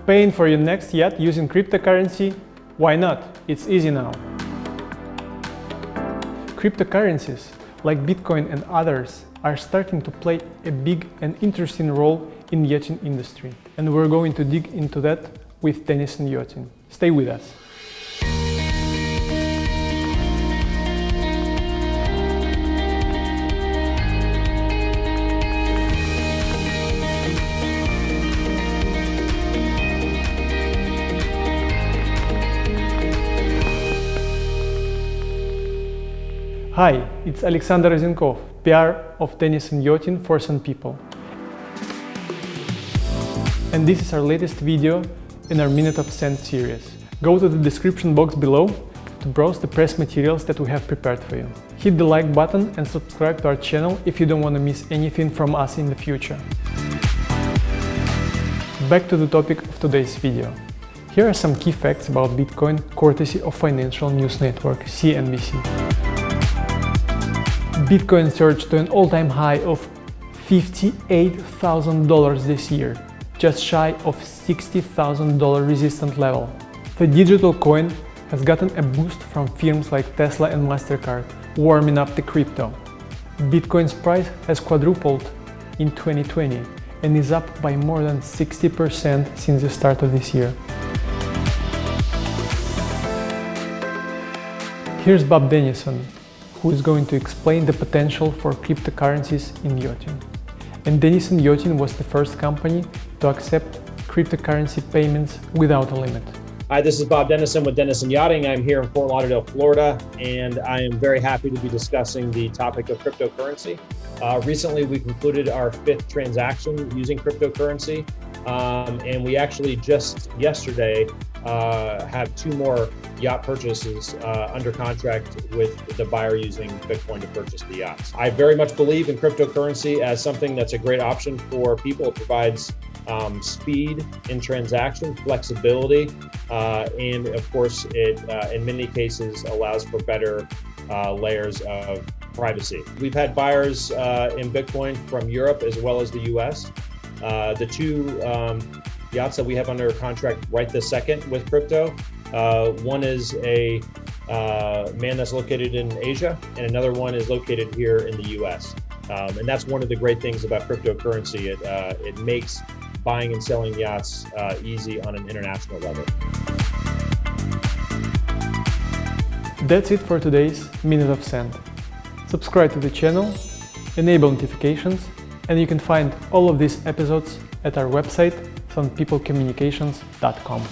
Paying for your next yacht using cryptocurrency? Why not? It's easy now. Cryptocurrencies, like Bitcoin and others, are starting to play a big and interesting role in the yachting industry. And we're going to dig into that with Denison Yachting. Stay with us. Hi, it's Alexander Razinkov, PR of Denison Yachting for some people. And this is our latest video in our Minute of Sand series. Go to the description box below to browse the press materials that we have prepared for you. Hit the like button and subscribe to our channel if you don't want to miss anything from us in the future. Back to the topic of today's video. Here are some key facts about Bitcoin courtesy of financial news network CNBC. Bitcoin surged to an all-time high of $58,000 this year, just shy of $60,000 resistant level. The digital coin has gotten a boost from firms like Tesla and MasterCard, warming up the crypto. Bitcoin's price has quadrupled in 2020 and is up by more than 60% since the start of this year. Here's Bob Denison, who is going to explain the potential for cryptocurrencies in yachting. And Denison Yachting was the first company to accept cryptocurrency payments without a limit. Hi, this is Bob Denison with Denison Yachting. I'm here in Fort Lauderdale, Florida, and I am very happy to be discussing the topic of cryptocurrency. Recently, we concluded our 5th transaction using cryptocurrency, and we actually just yesterday have 2 more yacht purchases under contract with the buyer using Bitcoin to purchase the yachts. I very much believe in cryptocurrency as something that's a great option for people. It provides speed in transaction, flexibility, and of course it in many cases allows for better layers of privacy. We've had buyers in Bitcoin from Europe as well as the US. The 2 yachts that we have under contract right this second with crypto. One is a man that's located in Asia, and another one is located here in the US. And that's one of the great things about cryptocurrency. It makes buying and selling yachts easy on an international level. That's it for today's Minute of Sand. Subscribe to the channel, enable notifications, and you can find all of these episodes at our website, sunpeoplecommunications.com.